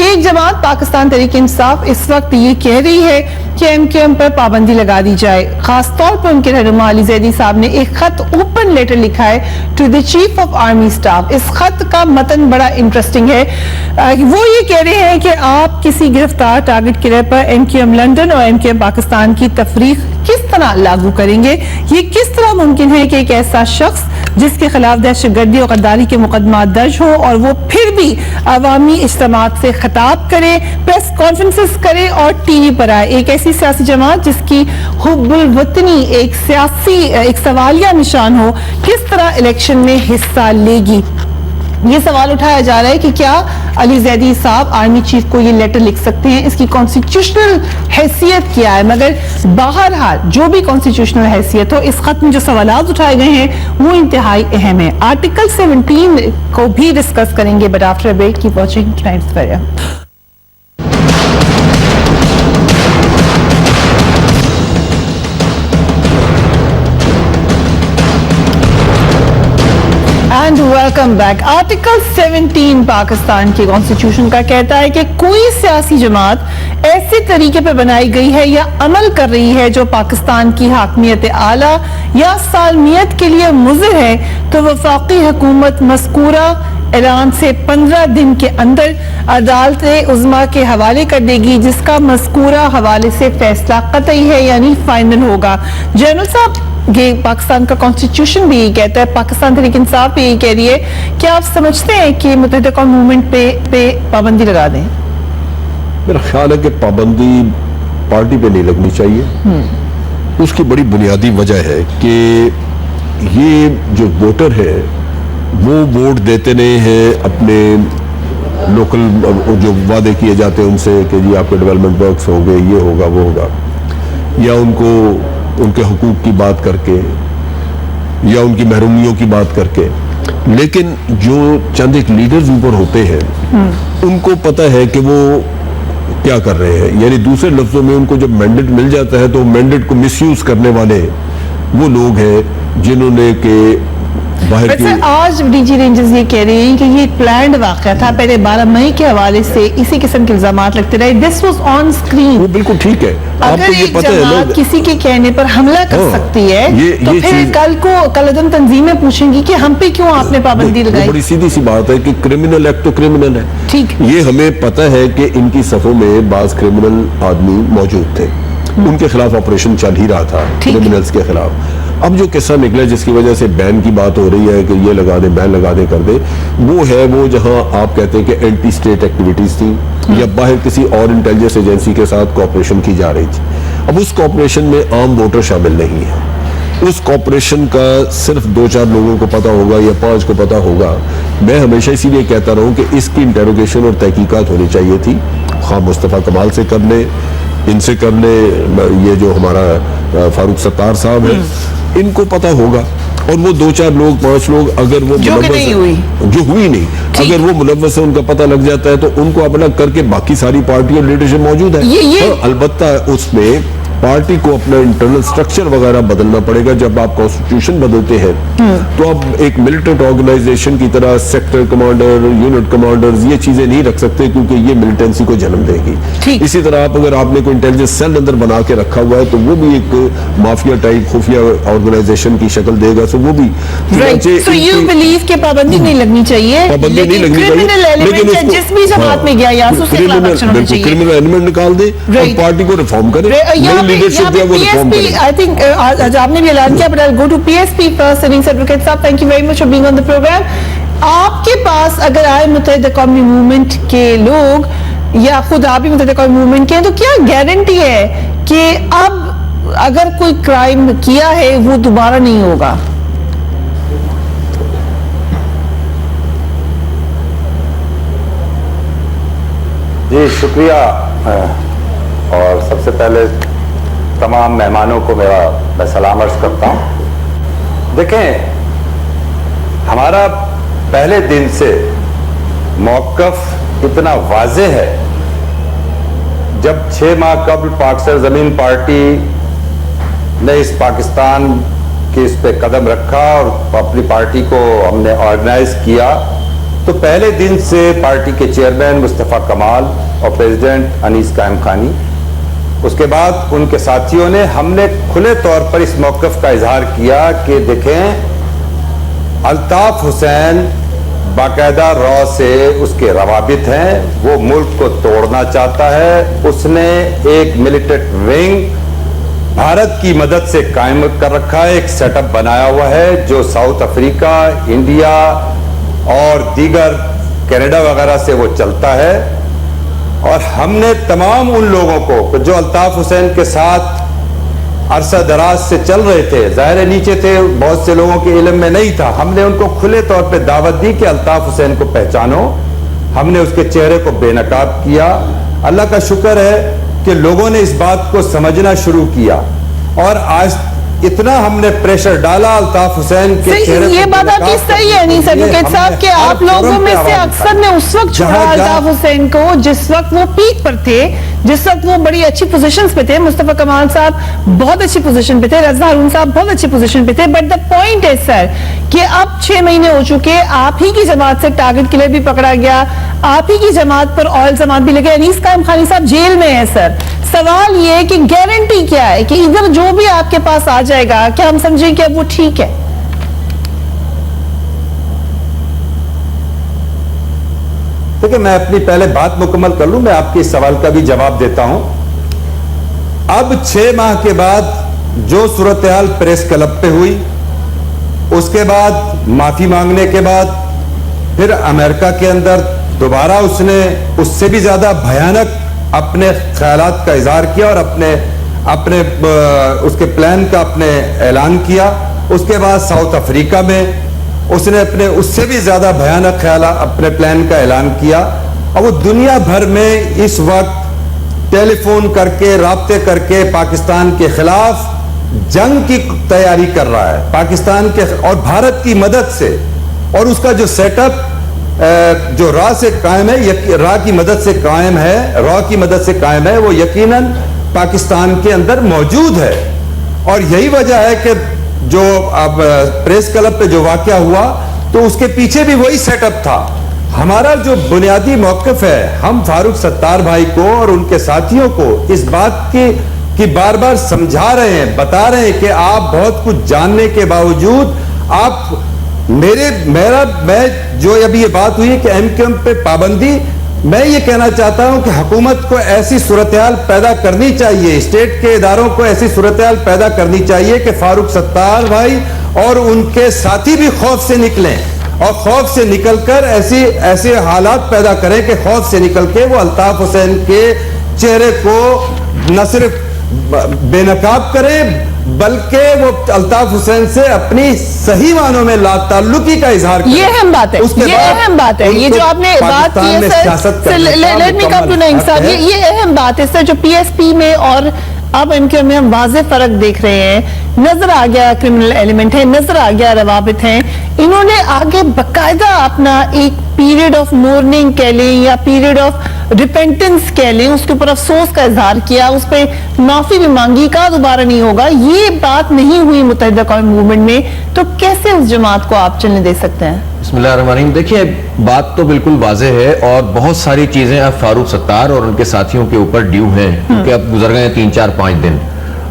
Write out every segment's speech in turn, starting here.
ایک جماعت پاکستان تحریک انصاف اس وقت یہ کہہ رہی ہے کہ ایم کیو ایم پر پابندی لگا دی جائے. خاص طور پر ان کے رہنما علی زیدی صاحب نے ایک خط اوپن لیٹر لکھا ہے to the chief of army staff. اس خط کا متن بڑا انٹرسٹنگ ہے. وہ یہ کہہ رہے ہیں کہ آپ کسی گرفتار ٹارگٹ کے پر ایم کیو ایم لندن اور ایم کیو ایم پاکستان کی تفریق کس طرح لاگو کریں گے؟ یہ کس طرح ممکن ہے کہ ایک ایسا شخص جس کے خلاف دہشت گردی اور غداری کے مقدمات درج ہوں اور وہ پھر بھی عوامی اجتماعات سے خطاب کرے, پریس کانفرنسز کرے اور ٹی وی پر آئے؟ ایک ایسی سیاسی جماعت جس کی حب الوطنی ایک سوالیہ نشان ہو, کس طرح الیکشن میں حصہ لے گی؟ یہ سوال اٹھایا جا رہا ہے کہ کیا علی زیدی صاحب آرمی چیف کو یہ لیٹر لکھ سکتے ہیں, اس کی کانسٹیٹیوشنل حیثیت کیا ہے؟ مگر بہرحال جو بھی کانسٹیٹیوشنل حیثیت ہو, اس خط میں جو سوالات اٹھائے گئے ہیں وہ انتہائی اہم ہیں. آرٹیکل 17 کو بھی ڈسکس کریں گے, but after break keep watching times fair. And welcome back. Article 17 Pakistan کی کانسٹیٹیوشن کا کہتا ہے کہ کوئی سیاسی جماعت ایسے طریقے پہ بنائی گئی ہے یا عمل کر رہی ہے جو پاکستان کی حاکمیت اعلیٰ یا سالمیت کے لیے مضر ہے تو وفاقی حکومت مذکورہ اعلان سے 15 دن کے اندر عدالت عظمیٰ کے حوالے کر دے گی, جس کا مذکورہ حوالے سے فیصلہ قطعی ہے یعنی فائنل ہوگا. جنرل صاحب, یہ پاکستان کا کانسٹیٹیوشن بھی یہی کہتا ہے, پاکستان تحریک انصاف بھی یہی کہہ رہی ہے. کیا آپ سمجھتے ہیں کہ متحدہ قوم موومنٹ پہ پابندی لگا دیں؟ میرا خیال ہے کہ پابندی پارٹی پہ نہیں لگنی چاہیے. اس کی بڑی بنیادی وجہ ہے کہ یہ جو ووٹر ہے وہ ووٹ دیتے نہیں ہیں اپنے لوکل جو وعدے کیے جاتے ہیں ان سے کہ جی آپ کے ڈیولپمنٹ ورکس ہوں گے, یہ ہوگا وہ ہوگا, یا ان کو ان کے حقوق کی بات کر کے یا ان کی محرومیوں کی بات کر کے. لیکن جو چند ایک لیڈرز اوپر ہوتے ہیں ان کو پتہ ہے کہ وہ کیا کر رہے ہیں. یعنی دوسرے لفظوں میں ان کو جب مینڈیٹ مل جاتا ہے تو مینڈیٹ کو مس یوز کرنے والے وہ لوگ ہیں جنہوں نے کہ باہر کی. آج ڈی جی رینجرز یہ کہہ رہے ہیں کہ یہ پلانڈ واقعہ تھا, پہلے 12 مئی کے حوالے سے اسی قسم کے الزامات لگتے رہے. This was on screen. وہ بالکل ٹھیک ہے. اگر ایک جماعت کسی کے کہنے پر حملہ کر سکتی ہے تو پھر کل عدم تنظیمیں پوچھیں گی کہ ہم پہ کیوں آپ نے پابندی لگائی. بڑی سیدھی سی بات ہے کہ کرمنل ایکٹ تو کرمنل ہے. ٹھیک, یہ ہمیں پتہ ہے کہ ان کی صفوں میں بعض کرمنل آدمی موجود تھے, ان کے خلاف آپریشن چل ہی رہا تھا کرمنلز کے خلاف. اب جو قصہ نکلا جس کی وجہ سے بین کی بات ہو رہی ہے کہ یہ لگا دیں بین لگا دیں کر دیں, وہ ہے وہ جہاں آپ کہتے ہیں کہ اینٹی اسٹیٹ ایکٹیویٹیز تھی یا باہر کسی اور انٹیلیجنس ایجنسی کے ساتھ کوآپریشن کی جا رہی تھی. اب اس کوآپریشن میں عام ووٹر شامل نہیں ہے. اس کوآپریشن کا صرف 2-4 لوگوں کو پتا ہوگا یا 5 کو پتا ہوگا. میں ہمیشہ اسی لیے کہتا رہا ہوں کہ اس کی انٹیروگیشن اور تحقیقات ہونی چاہیے تھی. خواہ مصطفیٰ کمال سے کر لیں, ان سے کر لیں, یہ جو ہمارا فاروق ستار صاحب ہے ان کو پتا ہوگا. اور وہ 2-4 لوگ 5 لوگ اگر وہ جو ہوئی نہیں اگر وہ ملوث ہے ان کا پتہ لگ جاتا ہے تو ان کو الگ کر کے باقی ساری پارٹی اور لیڈرشپ موجود ہے. البتہ اس میں پارٹی کو اپنا انٹرنل سٹرکچر وغیرہ بدلنا پڑے گا. جب آپ کانسٹیٹیوشن بدلتے ہیں تو اب ایک ملیٹنٹ آرگنائزیشن کی طرح سیکٹر کمانڈر, یونٹ کمانڈرز یہ چیزیں نہیں رکھ سکتے کیونکہ یہ ملیٹنسی کو جنم دے گی. اسی طرح اگر آپ نے کوئی انٹیلیجنس سیل اندر بنا کے رکھا ہوا ہے تو وہ بھی ایک مافیا ٹائپ خفیہ آرگنائزیشن کی شکل دے گا. سو وہ بھی پابندی نہیں لگنی چاہیے, پابندی نہیں لگنی چاہیے, لیکن جس بھی جماعت میں گیا یا کرمنل ایلیمنٹ نکال دے اور پارٹی کو ریفارم کرے. I think آپ نے بھی اعلان کیا, but I'll go to PSP first. Advocate صاحب, thank you very much for being on the program. آپ کے پاس اگر آئے متحدہ قومی موومنٹ کے لوگ یا خود آپ بھی متحدہ قومی موومنٹ کے ہیں تو کیا گارنٹی ہے کہ اب اگر کوئی کرائم کیا ہے وہ دوبارہ نہیں ہوگا؟ جی شکریہ, اور سب سے پہلے تمام مہمانوں کو میں سلام عرض کرتا ہوں. دیکھیں, ہمارا پہلے دن سے موقف اتنا واضح ہے. جب 6 ماہ قبل پاک سرزمین پارٹی نے اس پاکستان کے اس پہ قدم رکھا اور اپنی پارٹی کو ہم نے آرگنائز کیا تو پہلے دن سے پارٹی کے چیئرمین مصطفیٰ کمال اور پریزیڈنٹ انیس قائم خانی، اس کے بعد ان کے ساتھیوں نے، ہم نے کھلے طور پر اس موقف کا اظہار کیا کہ دیکھیں الطاف حسین باقاعدہ را سے اس کے روابط ہیں، وہ ملک کو توڑنا چاہتا ہے، اس نے ایک ملیٹنٹ ونگ بھارت کی مدد سے قائم کر رکھا ہے، ایک سیٹ اپ بنایا ہوا ہے جو ساؤتھ افریقہ، انڈیا اور دیگر کینیڈا وغیرہ سے وہ چلتا ہے۔ اور ہم نے تمام ان لوگوں کو جو الطاف حسین کے ساتھ عرصہ دراز سے چل رہے تھے، ظاہر نیچے تھے، بہت سے لوگوں کے علم میں نہیں تھا، ہم نے ان کو کھلے طور پہ دعوت دی کہ الطاف حسین کو پہچانو۔ ہم نے اس کے چہرے کو بے نقاب کیا۔ اللہ کا شکر ہے کہ لوگوں نے اس بات کو سمجھنا شروع کیا، اور آج اتنا ہم نے پریشر ڈالا الطاف حسین کے چہرے کو یہ بات آپ کی صحیح ہے نہیں ایڈوکیٹ صاحب کہ آپ لوگوں میں سے اکثر نے اس وقت چھوڑا الطاف حسین کو جس وقت وہ پیک پر تھے، جس وقت وہ بڑی اچھی پوزیشنز پہ تھے، مصطفیٰ کمال صاحب بہت اچھی پوزیشن پہ تھے، رضا ہارون صاحب بہت اچھی پوزیشن پہ تھے، بٹ دا پوائنٹ ہے سر کہ اب 6 مہینے ہو چکے، آپ ہی کی جماعت سے ٹارگٹ کلر بھی پکڑا گیا، آپ ہی کی جماعت پر آئل جماعت بھی لگے، انیس قائم خانی صاحب جیل میں ہیں سر۔ سوال یہ ہے کہ گارنٹی کیا ہے کہ ادھر جو بھی آپ کے پاس آ جائے گا کیا ہم سمجھیں کہ اب وہ ٹھیک ہے؟ دیکھیں میں اپنی پہلے بات مکمل کر لوں، میں آپ کے اس سوال کا بھی جواب دیتا ہوں۔ اب 6 ماہ کے بعد جو صورتحال پریس کلب پہ ہوئی، اس کے بعد معافی مانگنے کے بعد پھر امریکہ کے اندر دوبارہ اس نے اس سے بھی زیادہ بھیانک اپنے خیالات کا اظہار کیا اور اپنے اس کے پلان کا اپنے اعلان کیا۔ اس کے بعد ساؤتھ افریقہ میں اس نے اپنے اس سے بھی زیادہ بھیانک خیالات اپنے پلان کا اعلان کیا، اور وہ دنیا بھر میں اس وقت ٹیلی فون کر کے رابطے کر کے پاکستان کے خلاف جنگ کی تیاری کر رہا ہے، پاکستان کے اور بھارت کی مدد سے، اور اس کا جو سیٹ اپ جو را سے قائم ہے، را کی مدد سے قائم ہے، را کی مدد سے قائم ہے، وہ یقیناً پاکستان کے اندر موجود ہے۔ اور یہی وجہ ہے کہ جو اب پریس کلب پہ جو واقعہ ہوا تو اس کے پیچھے بھی وہی سیٹ اپ تھا۔ ہمارا جو بنیادی موقف ہے، ہم فاروق ستار بھائی کو اور ان کے ساتھیوں کو اس بات کی بار بار سمجھا رہے ہیں، بتا رہے ہیں کہ آپ بہت کچھ جاننے کے باوجود آپ میں جو ابھی یہ بات ہوئی کہ ایم کیو ایم پہ پابندی، میں یہ کہنا چاہتا ہوں کہ حکومت کو ایسی صورتحال پیدا کرنی چاہیے، اسٹیٹ کے اداروں کو ایسی صورتحال پیدا کرنی چاہیے کہ فاروق ستار بھائی اور ان کے ساتھی بھی خوف سے نکلیں، اور خوف سے نکل کر ایسے حالات پیدا کریں کہ خوف سے نکل کے وہ الطاف حسین کے چہرے کو نہ صرف بے نقاب کریں بلکہ وہ الطاف حسین سے اپنی صحیح معنوں میں لا تعلقی کا اظہار کریں۔ یہ اہم بات ہے، یہ اہم بات ہے، یہ جو آپ نے بات کی ہے سر، لیٹ می کم ٹو نعیم صاحب، یہ اہم بات ہے سر، جو پی ایس پی میں اور اب ان کے میں ہم واضح فرق دیکھ رہے ہیں، نظر آ گیا کرمنل ایلیمنٹ ہے، نظر آ گیا روابط ہیں، انہوں نے آگے باقاعدہ اپنا ایک پیریڈ آف مورننگ کہہ لیں یا پیریڈ آف ریپینٹنس کہہ لیں، اس کے اوپر افسوس کا اظہار کیا، اس پہ معافی بھی مانگی، کہا دوبارہ نہیں ہوگا، یہ بات نہیں ہوئی متحدہ قومی موومنٹ میں، تو کیسے اس جماعت کو آپ چلنے دے سکتے ہیں؟ بسم اللہ الرحمن الرحیم۔ دیکھیے بات تو بالکل واضح ہے، اور بہت ساری چیزیں اب فاروق ستار اور ان کے ساتھیوں کے اوپر ڈیو ہیں، کیونکہ اب گزر گئے 3 4 5 دن،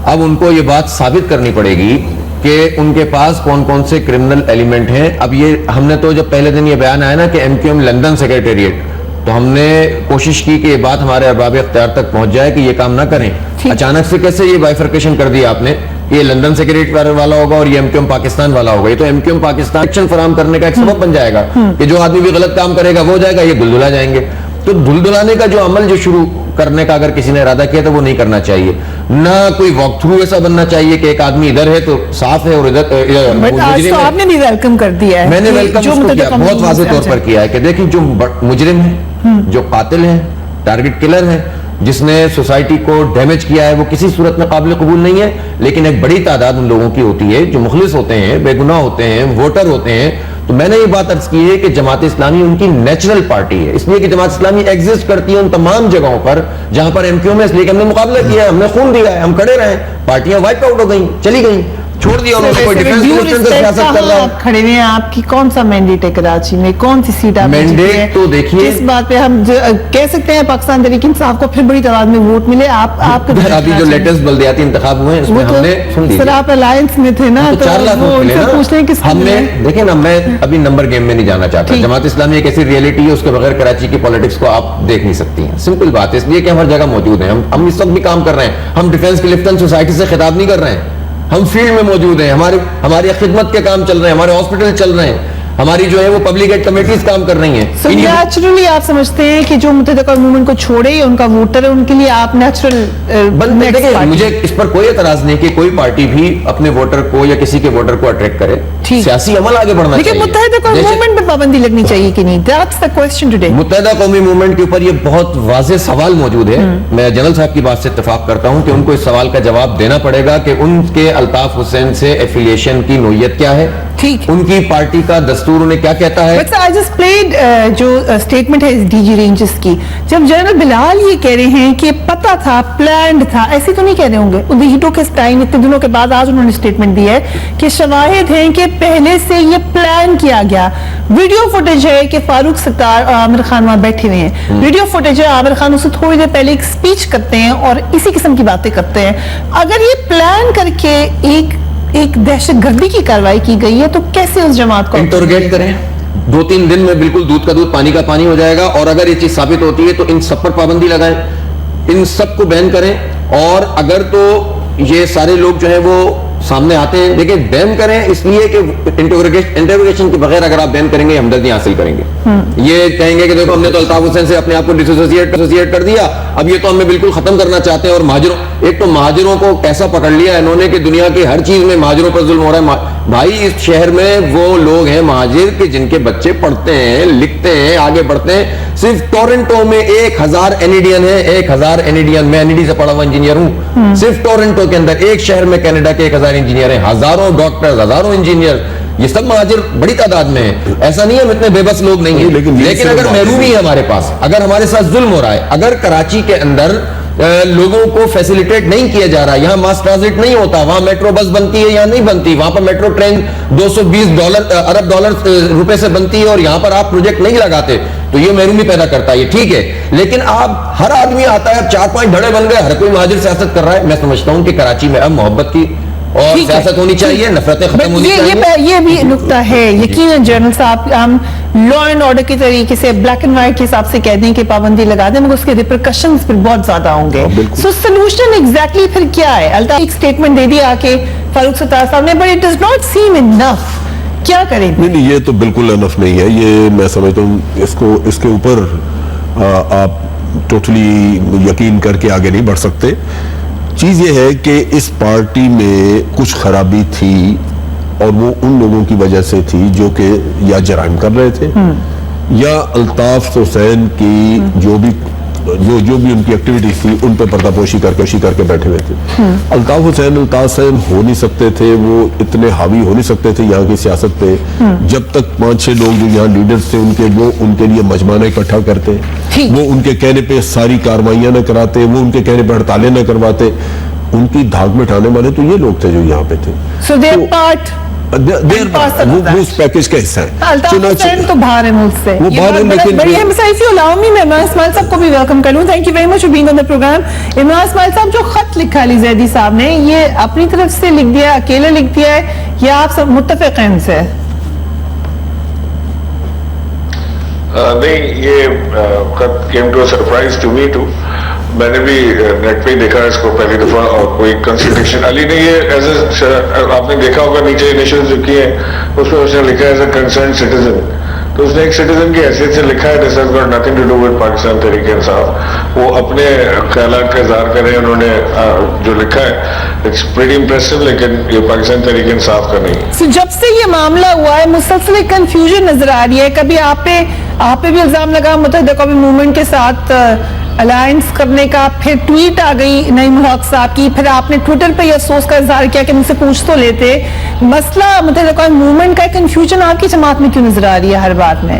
اب ان کو یہ بات ثابت کرنی پڑے گی کہ ان کے پاس کون کون سے کرمنل ایلیمنٹ ہیں۔ اب یہ ہم نے تو جب پہلے دن یہ بیان آیا نا کہ M Q M London secretariat, تو ہم نے کوشش کی کہ یہ بات ہمارے ارباب اختیار تک پہنچ جائے کہ یہ کام نہ کریں۔ اچانک سے کیسے یہ بائیفرکیشن کر دیا آپ نے، یہ لندن سیکریٹریٹ والا ہوگا اور یہ ایم کیو ایم پاکستان والا ہوگا، یہ تو M Q M Pakistan action فراہم کرنے کا ایک سبب بن جائے گا کہ جو آدمی بھی غلط کام کرے گا وہ جائے گا، یہ دھل جائیں گے۔ تو دھلانے کا جو عمل جو شروع کرنے کا اگر کسی نے ارادہ کیا تو وہ نہیں کرنا چاہیے، نہ کوئی واک تھرو ایسا بننا چاہیے کہ ایک آدمی ادھر ہے تو صاف ہے اور ادھر آپ نے بھی ویلکم کر دیا ہے، میں نے ویلکم اس کو کیا بہت واضح طور پر کیا ہے کہ دیکھیں جو مجرم ہے، جو قاتل ہے، ٹارگٹ کلر ہے، جس نے سوسائٹی کو ڈیمیج کیا ہے، وہ کسی صورت میں قابل قبول نہیں ہے، لیکن ایک بڑی تعداد ان لوگوں کی ہوتی ہے جو مخلص ہوتے ہیں، بے گناہ ہوتے ہیں، ووٹر ہوتے ہیں۔ تو میں نے یہ بات عرض کی ہے کہ جماعت اسلامی ان کی نیچرل پارٹی ہے، اس لیے کہ جماعت اسلامی ایگزسٹ کرتی ہے ان تمام جگہوں پر جہاں پر ایم کیو میں، اس لیے کہ ہم نے مقابلہ کیا ہے، ہم نے خون دیا ہے، ہم کھڑے رہے، پارٹیاں وائپ آؤٹ ہو گئیں، چلی گئیں، چھوڑ دیا انہوں نے, کوئی ڈیفینس منسٹر سے سیاست کر رہا ہے. آپ کھڑے ہیں, آپ کی کون سا مینڈیٹ ہے کراچی میں, کون سی سیٹ آپ مینڈیٹ تو دیکھیے, اس بات پہ ہم کہہ سکتے ہیں پاکستان تحریک انصاف کو پھر بڑی تعداد میں ووٹ ملے. آپ ابھی جو لیٹسٹ بلدیاتی انتخاب ہوئے ہیں اس میں ہم نے سن لیجیے, سر آپ الائنس میں تھے نا, تو 4 لاکھ وہ ملے نا. پوچھ لیں کس ہم نے دیکھیں نا, میں ابھی نمبر گیم میں نہیں جانا چاہتا. جماعت اسلامی ایک ایسی ریئلٹی ہے, اس کے بغیر کراچی کی پالیٹکس کو آپ دیکھ نہیں سکتی ہیں. سمپل بات ہے, اس لیے کہ ہم ہر جگہ موجود ہیں. ہم اس وقت بھی کام کر رہے ہیں. ہم ڈیفینس کلفٹن سوسائٹی سے خطاب نہیں کر رہے ہیں, ہم فیلڈ میں موجود ہیں. ہماری خدمت کے کام چل رہے ہیں, ہمارے ہاسپٹل چل رہے ہیں, ہماری جو ہے وہ پبلک ایڈ کمیٹیز کام کر رہی ہیں. سو نیچرلی آپ سمجھتے ہیں کہ جو متحدہ قومی موومنٹ کو چھوڑے ان کا ووٹر ہے, ان کے لیے آپ نیچرل دیکھیں, مجھے اس پر کوئی اعتراض نہیں کہ کوئی پارٹی بھی اپنے ووٹر کو یا کسی کے ووٹر کو اٹریکٹ کرے. سیاسی عمل آگے بڑھنا چاہیے, لیکن متحدہ قومی موومنٹ پہ پابندی لگنی چاہیے کہ نہیں, دیٹس دی کوسچن ٹوڈے. متحدہ قومی موومنٹ کے اوپر یہ بہت واضح سوال موجود ہے. میں جنرل صاحب کی بات سے اتفاق کرتا ہوں کہ ان کو اس سوال کا جواب دینا پڑے گا کہ ان کے الطاف حسین سے ایفیلیشن کی نوعیت کیا ہے, ان کی پارٹی کا دستور انہیں کیا کہتا ہے. بٹ آئی جسٹ پلیڈ جو اسٹیٹمنٹ ہے ڈی جی رینجز کی, جب جنرل بلال یہ کہہ رہے ہیں کہ پتہ تھا, پلانڈ تھا, ایسے تو نہیں کہہ رہے ہوں گے. ہیٹو کے ٹائم اتنے دنوں کے بعد آج انہوں نے اسٹیٹمنٹ دی ہے کہ شواہد ہیں کہ پہلے سے یہ پلان کیا گیا. ویڈیو فوٹیج ہے کہ فاروق ستار اور عامر خان وہاں بیٹھے ہوئے ہیں. ویڈیو فوٹیج ہے, عامر خان اس سے تھوڑی دیر پہلے ایک اسپیچ کرتے ہیں اور اسی قسم کی باتیں کرتے ہیں. اگر یہ پلان کر کے ایک دہشت گردی کی کاروائی کی گئی ہے تو کیسے اس جماعت کو انٹروگیٹ کریں؟ 2-3 دن میں بالکل دودھ کا دودھ پانی کا پانی ہو جائے گا. اور اگر یہ چیز ثابت ہوتی ہے تو ان سب پر پابندی لگائیں, ان سب کو بین کریں. اور اگر تو یہ سارے لوگ جو ہیں وہ سامنے آتے ہیں, دیکھیں بین کریں اس لیے کہ انٹروگیشن کے بغیر اگر آپ بین کریں گے ہمدردی حاصل کریں گے. یہ کہیں گے کہ دیکھو ہم نے تو الطاف حسین سے اپنے آپ کو ڈسوسیٹ کر دیا, اب یہ تو ہمیں بالکل ختم کرنا چاہتے ہیں. اور ایک تو مہاجروں کو کیسا پکڑ لیا انہوں نے کہ دنیا کی ہر چیز میں مہاجروں پر ظلم ہو رہا ہے. بھائی اس شہر میں وہ لوگ ہیں مہاجر کہ جن کے بچے پڑھتے ہیں, لکھتے ہیں, آگے بڑھتے ہیں. صرف ٹورنٹو میں 1000 انیڈین ہے, 1000 انیڈین. میں انیڈی سے پڑھا ہوا انجینئر ہوں. صرف ٹورنٹو کے اندر ایک شہر میں کینیڈا کے 1000 انجینئر ہیں, ہزاروں ڈاکٹر, ہزاروں انجینئر. یہ سب مہاجر بڑی تعداد میں ہیں. ایسا نہیں ہے ہم اتنے بے بس لوگ نہیں ہیں, لیکن اگر محرومی ہے ہمارے پاس, اگر ہمارے ساتھ ظلم ہو رہا ہے, اگر کراچی کے اندر لوگوں کو فیسیلیٹیٹ نہیں کیا جا رہا, یہاں ماس ٹرانزٹ نہیں ہوتا, وہاں میٹرو بس بنتی ہے, یہاں نہیں بنتی, وہاں پر میٹرو ٹرین 220 ارب ڈالر روپے سے بنتی ہے اور یہاں پر آپ پروجیکٹ نہیں لگاتے, تو یہ محرومی پیدا کرتا ہے. یہ ٹھیک ہے, لیکن آپ ہر آدمی آتا ہے, 4-5 دھڑے بن گئے, ہر کوئی مہاجر سیاست کر رہا ہے. میں سمجھتا ہوں کہ کراچی میں اب محبت کی اور سیاست ہونی چاہیے, نفرتیں ختم ہونی چاہیے. یہ بھی نقطہ ہے یقیناً جنرل صاحب, ہم لا اینڈ آرڈر کے طریقے سے بلیک اینڈ وائٹ کے حساب سے کہہ دیں کہ پابندی لگا دیں, مگر اس کے ریپرکشنز پھر بہت زیادہ ہوں گے. سو سولوشن ایگزیکٹلی پھر کیا ہے؟ الطاف ایک اسٹیٹمنٹ دے دیا کہ فاروق ستار صاحب نے, but it does not seem enough. کیا کریں؟ نہیں, یہ تو بالکل انف نہیں ہے. یہ میں سمجھتا ہوں اس کے اوپر آپ ٹوٹلی یقین کر کے آگے نہیں بڑھ سکتے. چیز یہ ہے کہ اس پارٹی میں کچھ خرابی تھی اور وہ ان لوگوں کی وجہ سے تھی جو کہ یا جرائم کر رہے تھے یا الطاف حسین کی جو بھی ان کی ایکٹیویٹیز تھی ان پہ پردہ پوشی کر کے بیٹھے ہوئے تھے. الطاف حسین ہو نہیں سکتے تھے, وہ اتنے حاوی ہو نہیں سکتے تھے یہاں کی سیاست پہ جب تک 5-6 لوگ جو یہاں لیڈرز تھے ان کے, وہ ان کے لیے مجمع اکٹھا کرتے, وہ ان کے کہنے پہ ساری کارروائیاں نہ کراتے, وہ ان کے کہنے پہ ہڑتالیں نہ کرواتے. ان کی دھاگ میں اٹھانے والے تو یہ لوگ تھے جو یہاں پہ تھے. وہ اس پیکج کا حصہ ہے. الطاف حسین تو باہر ہے ملک سے, وہ باہر ہے, لیکن بڑی مسائل علامی میں عمران اسماعیل صاحب کو بھی ویلکم کروں. Thank you very much for being on the program. Imran Ismail sahab, جو خط لکھا علی زیدی صاحب نے, یہ اپنی طرف سے لکھ دیا, اکیلے لکھ دیا ہے, یا آپ سب متفق ہیں ان سے؟ نہیں, یہ خط came to a surprise to me too. میں نے بھی نیٹ پہ ہی دیکھا اس کو پہلی دفعہ, اور کوئی کنسلٹیشن علی نے یہ ایز اے, آپ نے دیکھا ہوگا نیچے انیشل جو کیے ہیں اس پہ اس نے لکھا ہے ایز اے کنسرنڈ سٹیزن. تو اس نے ایک سٹیزن کی حیثیت سے لکھا ہے, this has got nothing to do with Pakistan Tehreek Insaf. وہ اپنے خیالات کا اظہار کریں, انہوں نے جو لکھا ہے اٹس پریٹی امپریسو, لیکن یہ پاکستان تحریک انصاف کا نہیں. جب سے یہ معاملہ ہوا ہے مسلسل کنفیوژن نظر آ رہی ہے. کبھی آپ پہ بھی الزام لگا متحدہ قومی موومنٹ کے ساتھ الائنس کرنے کا, پھر ٹویٹ آ گئی نعیم الحق صاحب کی, پھر آپ نے ٹویٹر پہ یہ افسوس کا اظہار کیا کہ مجھ سے پوچھ تو لیتے. مسئلہ متحدہ قومی موومنٹ کا کنفیوژن آپ کی جماعت میں کیوں نظر آ رہی ہے ہر بات میں؟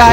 I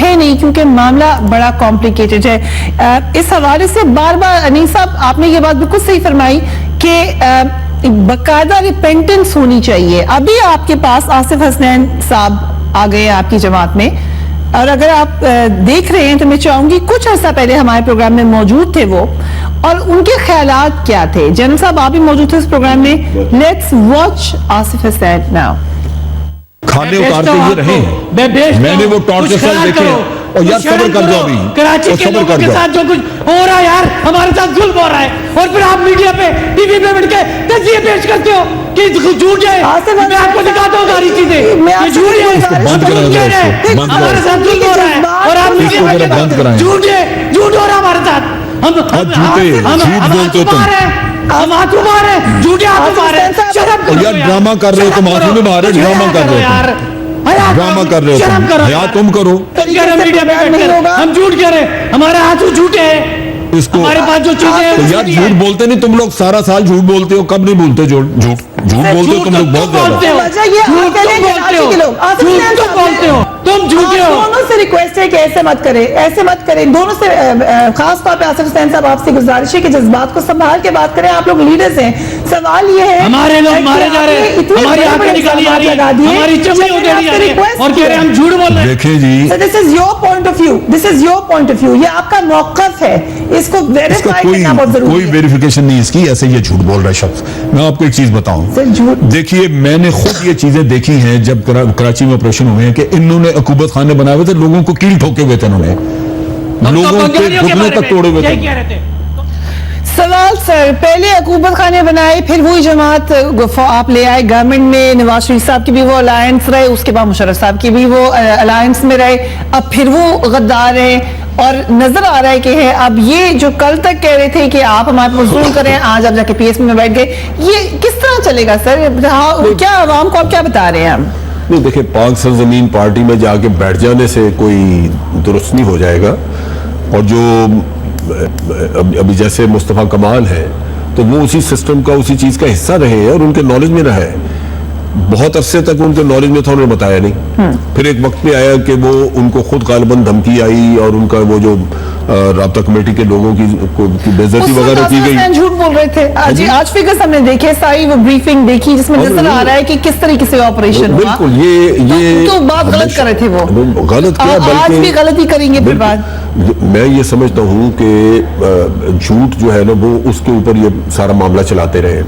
ہے نہیں کیونکہ معاملہ بڑا کمپلیکیٹڈ ہے. اس حوالے سے بار بار انیس صاحب آپ نے یہ بات بالکل صحیح فرمائی کہ باقاعدہ ریپینٹنس ہونی چاہیے. ابھی آپ کے پاس آصف حسنین صاحب آ گئے آپ کی جماعت میں, اور اگر آپ دیکھ رہے ہیں تو میں چاہوں گی کچھ عرصہ پہلے ہمارے پروگرام میں موجود تھے وہ, اور ان کے خیالات کیا تھے. جنرل صاحب آپ بھی موجود تھے اس پروگرام میں. Let's watch Asif Hussain now. کھانے اتارتے یہ رہے ہیں, میں نے وہ ٹارچر دیکھے اور یار صبر کر جاؤ ابھی, کراچی کے لوگوں کے ساتھ جو کچھ ہو رہا ہے یار, ہمارے ساتھ ظلم ہو رہا ہے, اور پھر آپ میڈیا پہ ٹی وی پہ بیٹھ کے تجزیے پیش کرتے ہو کہ جھوٹ ہے. میں آپ کو دکھاتا ہوں ساری چیزیں, یہ جھوٹ ہے, ہمارے ساتھ ظلم ہو رہا ہے, اور آپ میڈیا پہ جھوٹ ہے, جھوٹ ہو رہا ہے ہمارے ساتھ. ہم آنکھوں مارے, جھوٹے آنکھوں مارے, شرم کرو یار. ڈرامہ کر رہے ہو تم, آنکھوں میں مارے, ڈرامہ کر رہے ہو, ڈرامہ کر رہے ہو, حیا تم کرو. ہم جھوٹ کہہ رہے, ہمارے آنسو جھوٹے ہیں, اس کو ہمارے پاس جو چیزیں ہیں یار جھوٹ بولتے نہیں تم لوگ, سارا سال جھوٹ بولتے ہو, کب نہیں بولتے جھوٹ بولتے ہو تم لوگ بہت زیادہ. تم جھوٹے ہو. دونوں سے ریکویسٹ ہے کہ ایسے مت کریں, دونوں سے خاص طور پہ آصف حسین صاحب آپ سے گزارش ہے کہ جذبات کو سنبھال کے بات کریں. آپ لوگ لیڈرز ہیں, سوال یہ ہے ہمارے لوگ مارے جا رہے ہیں, ہماری آنکھیں نکالی جا رہی ہیں, ہماری چمڑی ادھیڑی جا رہی ہے, اور کہہ رہے ہیں ہم جھوٹ بول رہے ہیں. دیکھیں جی, this is your point of view, یہ آپ کا موقف ہے, اس کو ویریفائی کرنا بہت ضروری ہے. کوئی ویریفیکیشن نہیں اس کی, ایسے یہ جھوٹ بول رہا ہے شخص. میں آپ کو ایک چیز بتاؤں, دیکھیے میں نے خود یہ چیزیں دیکھی ہیں جب کراچی میں آپریشن ہوئے ہیں کہ انہوں نے عقوبت خانے بنائے ہوئے تھے, لوگوں کو کیل ٹھوکے ہوئے تھے, انہوں نے لوگوں کے گھٹنے تک توڑے ہوئے تھے. سوال سر, پہلے عقوبت خانے بنائے, پھر وہی جماعت آپ لے آئے گورنمنٹ میں, نواز شریف صاحب کی بھی وہ الائنس رہے, اس کے بعد مشرف صاحب کی بھی وہ الائنس میں رہے, اب پھر وہ غدار ہیں, اور نظر آ رہا ہے کہ ہے اب یہ جو کل تک کہہ رہے تھے کہ آپ ہمارے پر ظلم کریں, آج آپ جا کے پی ایس پی میں بیٹھ گئے, یہ کس طرح چلے گا سر؟ کیا عوام کو آپ کیا بتا رہے ہیں ہم؟ نہیں دیکھیں, پاک سرزمین پارٹی میں جا کے بیٹھ جانے سے کوئی درست نہیں ہو جائے گا. اور جو ابھی جیسے مصطفیٰ کمال ہے تو وہ اسی سسٹم کا, اسی چیز کا حصہ رہے ہیں اور ان کے نالج میں رہے ہیں. بہت عرصے تک ان کے نالج میں تھا, انہوں نے بتایا نہیں. پھر ایک وقت پہ آیا کہ وہ ان کو خود غالباً دھمکی آئی, اور ان کا وہ جو رابطہ کمیٹی کے لوگوں کی بے عزتی وغیرہ کی گئی. جھوٹ بول رہے تھے. آج فگرز ہم نے دیکھے, ساری وہ بریفنگ دیکھی جس میں نظر آ رہا ہے کہ کس طریقے سے آپریشن ہوا. بالکل, یہ تو بات غلط کر رہے تھے, وہ غلط کیا, آج بھی غلطی کریں گے پھر بعد. میں یہ سمجھتا ہوں کہ جھوٹ جو ہے نا وہ اس کے اوپر یہ سارا معاملہ چلاتے رہے.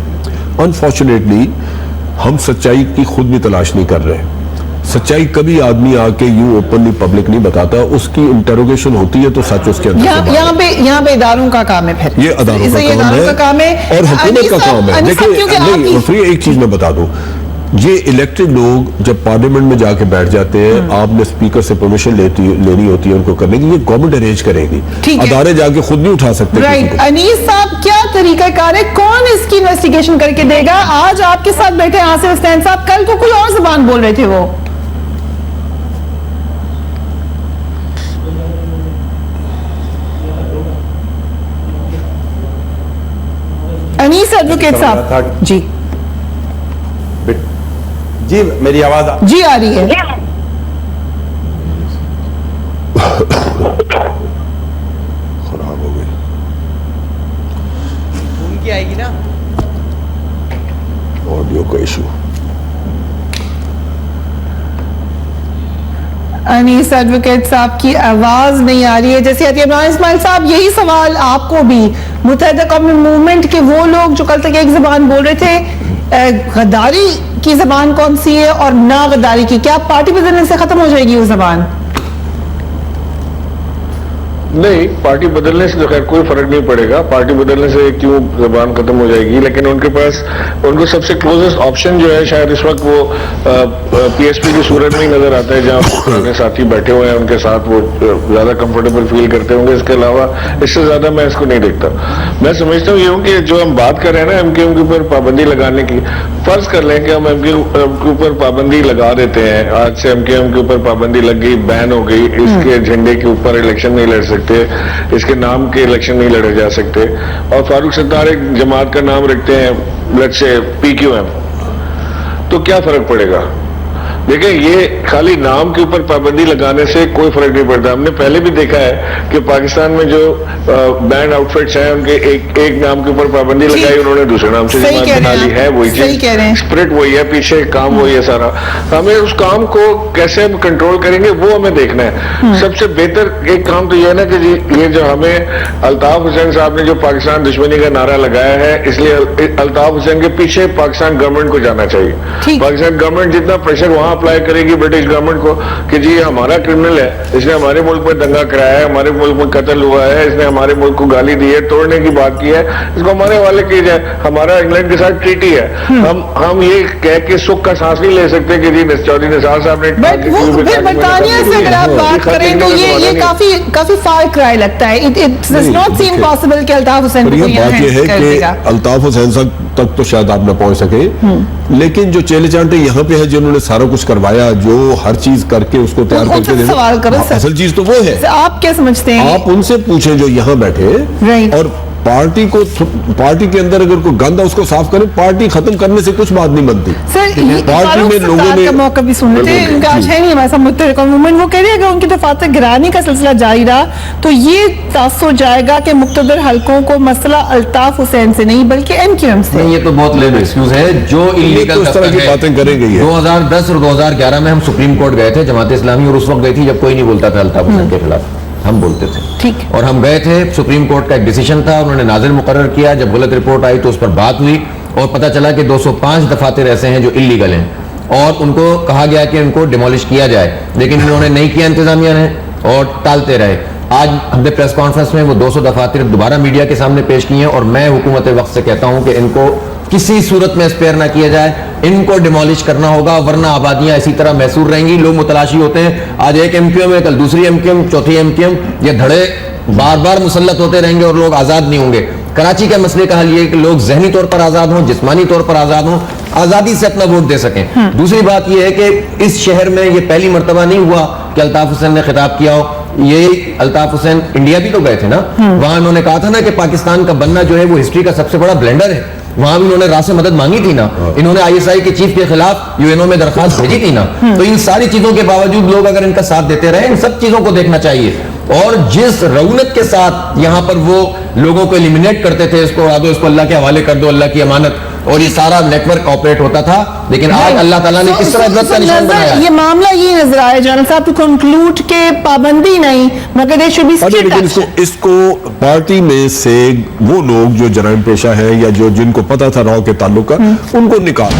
انفارچونیٹلی ہم سچائی کی خود بھی تلاش نہیں کر رہے. سچائی کبھی آدمی آ کے یوں اوپنلی پبلک نہیں بتاتا, اس کی انٹروگیشن ہوتی ہے تو سچ اس کے اندر. یہاں پہ اداروں کا کام ہے, پھر یہ اداروں کا کام ہے اور حکومت کا کام ہے. دیکھیں ایک چیز میں بتا دوں, یہ الیکٹڈ لوگ جب پارلیمنٹ میں جا کے بیٹھ جاتے ہیں, آپ نے اسپیکر سے پرمیشن لینی ہوتی ہے ان کو کرنے کی, یہ گورنمنٹ ارینج کرے گی, ادارے جا کے خود نہیں اٹھا سکتے. رائٹ. انیس صاحب کیا طریقہ کار ہے, کون اس کی انویسٹیگیشن کر کے دے گا؟ آج آپ کے ساتھ بیٹھے آصف حسین صاحب, کل کو کوئی اور زبان بول رہے تھے وہ. انیس ایڈوکیٹ صاحب جی, میری آواز جی آ رہی ہے. خراب ہو گئی, ان کی آئے گی نا آڈیو کا ایشو. انیس ایڈوکیٹ صاحب کی آواز نہیں آ رہی ہے. جیسے آتی ہے عمران اسماعیل صاحب, یہی سوال آپ کو بھی, متحدہ قومی موومنٹ کے وہ لوگ جو کل تک ایک زبان بول رہے تھے, غداری کی زبان کون سی ہے اور نہ غداری کی, کیا پارٹی بدلنے سے ختم ہو جائے گی وہ زبان؟ نہیں, پارٹی بدلنے سے تو خیر کوئی فرق نہیں پڑے گا. پارٹی بدلنے سے کیوں زبان ختم ہو جائے گی, لیکن ان کے پاس ان کو سب سے کلوزسٹ آپشن جو ہے شاید اس وقت وہ پی ایس پی کی صورت میں ہی نظر آتا ہے, جہاں پرانے ساتھی بیٹھے ہوئے ہیں, ان کے ساتھ وہ زیادہ کمفرٹیبل فیل کرتے ہوں گے. اس کے علاوہ اس سے زیادہ میں اس کو نہیں دیکھتا. میں سمجھتا ہوں یہ ہوں کہ جو ہم بات کر رہے ہیں نا ایم کیو ایم کے اوپر پابندی لگانے کی, فرض کر لیں کہ ہم ایم کیو ایم کے اوپر پابندی لگا دیتے ہیں, آج سے ایم کیو ایم کے اوپر پابندی لگ گئی, بین ہو گئی, اس کے جھنڈے کے اوپر الیکشن نہیں لڑ سکتے, اس کے نام کے الیکشن نہیں لڑے جا سکتے, اور فاروق ستار ایک جماعت کا نام رکھتے ہیں let's say P Q M, تو کیا فرق پڑے گا؟ دیکھیں یہ خالی نام کے اوپر پابندی لگانے سے کوئی فرق نہیں پڑتا. ہم نے پہلے بھی دیکھا ہے کہ پاکستان میں جو بینڈ آؤٹ فٹس ہیں ان کے ایک نام کے اوپر پابندی لگائی, انہوں نے دوسرے نام سے جماعت بنا لی ہے. وہی چیز اسپرٹ وہی ہے, پیچھے کام وہی ہے سارا. ہمیں اس کام کو کیسے ہم کنٹرول کریں گے وہ ہمیں دیکھنا ہے. سب سے بہتر ایک کام تو یہ ہے نا کہ جی یہ جو ہمیں الطاف حسین صاحب نے جو پاکستان دشمنی کا نعرہ لگایا ہے, اس لیے الطاف حسین کے پیچھے پاکستان گورنمنٹ کو جانا چاہیے. پاکستان گورنمنٹ جتنا پریشر وہاں اپلائی کرے گی برٹش گورنمنٹ کو کہ جی ہمارا کرمنل ہے, اس نے ہمارے ملک میں دنگا کرایا ہے, ہمارے ملک میں قتل ہوا ہے, اس نے ہمارے ملک کو گالی دی ہے, توڑنے کی بات کی ہے, اس کو ہمارے حوالے کی جائے. ہمارا انگلینڈ کے ساتھ ٹریٹی ہے. ہم یہ کہہ کے سکھ کا سانس نہیں لے سکتے کہ جی چودھری نثار صاحب نے برطانیہ سے اگر آپ بات کریں تو یہ کافی فار کرائے لگتا ہے. It does not same possible کہ الطاف حسین کو بات یہ ہے کہ الطاف حسین تک تو شاید آپ نہ پہنچ سکے, لیکن جو چیلے چانٹے یہاں پہ ہے جنہوں نے سارا کچھ کروایا, جو ہر چیز کر کے اس کو تیار کر کے سوال کرو, اصل چیز تو وہ ہے. آپ کیا سمجھتے ہیں؟ آپ ان سے پوچھیں جو یہاں بیٹھے, اور پارٹی کے اندر اگر کوئی گند ہے اس کو صاف کریں. پارٹی ختم کرنے سے کچھ بات نہیں بنتی. پارٹی میں لوگوں نے کا موقع بھی سن لیتے ہیں, آج ہے نہیں ہمارے ساتھ متحرک موومنٹ. وہ کہہ رہے ہیں کہ ان کی دفاتر گرانے کا سلسلہ جاری رہا تو یہ تاثر جائے گا کہ مقتدر حلقوں کو مسئلہ الطاف حسین سے نہیں بلکہ ایم کیو ایم سے. یہ تو بہت لیب ایکسکیوز ہے جو اس طرح کی باتیں کریں گی. 2010 اور 2011 میں ہم سپریم کورٹ گئے تھے جماعت اسلامی, اور اس وقت گئی تھی جب کوئی نہیں بولتا تھا الطاف حسین کے خلاف, ہم بولتے تھے. اور ہم گئے تھے, سپریم کورٹ کا ایک ڈیسیشن تھا, انہوں نے ناظر مقرر کیا. جب غلط رپورٹ آئی تو اس پر بات ہوئی اور پتہ چلا کہ 205 دفاتر ایسے ہیں جو انلیگل ہیں, اور ان کو کہا گیا کہ ان کو ڈیمولش کیا جائے, لیکن انہوں نے نہیں کیا انتظامیہ نے, اور ٹالتے رہے. آج ہم نے پریس کانفرنس میں وہ 200 دفاتر دوبارہ میڈیا کے سامنے پیش کی ہیں, اور میں حکومت وقت سے کہتا ہوں کہ ان کو کسی صورت میں اسپیئر نہ کیا جائے, ان کو ڈیمولش کرنا ہوگا, ورنہ آبادیاں اسی طرح محصور رہیں گی. لوگ متلاشی ہوتے ہیں, آج ایک ایم کیو ایم ہے, کل دوسری ایم کیو ایم, چوتھی ایم کیو ایم, یہ دھڑے بار بار مسلط ہوتے رہیں گے اور لوگ آزاد نہیں ہوں گے. کراچی کے مسئلے کا حل یہ ہے کہ لوگ ذہنی طور پر آزاد ہوں, جسمانی طور پر آزاد ہوں, آزادی سے اپنا ووٹ دے سکیں. دوسری بات یہ ہے کہ اس شہر میں یہ پہلی مرتبہ نہیں ہوا کہ الطاف حسین نے خطاب کیا ہو. یہ الطاف حسین انڈیا بھی تو گئے تھے نا, وہاں انہوں نے کہا تھا نا کہ پاکستان کا بننا جو ہے وہ ہسٹری کا سب سے بڑا بلینڈر ہے. وہاں بھی انہوں نے راہ سے مدد مانگی تھی نا, انہوں نے ISI کے چیف کے خلاف UN میں درخواست بھیجی تھی نا. تو ان ساری چیزوں کے باوجود لوگ اگر ان کا ساتھ دیتے رہے, ان سب چیزوں کو دیکھنا چاہیے. اور جس رونق کے ساتھ یہاں پر وہ لوگوں کو ایلیمینیٹ کرتے تھے, اس کو اڑا دو, اس کو اللہ کے حوالے کر دو, اللہ کی امانت, اور یہ سارا نیٹ ورک آپریٹ ہوتا تھا. لیکن آج اللہ تعالیٰ نے کس طرح عزت کا نشان بنایا. یہ معاملہ یہ نظر آیا جنرل صاحب ٹو کنکلوڈ کہ پابندی نہیں مگر دے شوڈ بی اسٹرکٹ. اس کو پارٹی میں سے وہ لوگ جو جرائم پیشہ ہیں یا جو جن کو پتا تھا راؤ کے تعلق کا, ان کو نکال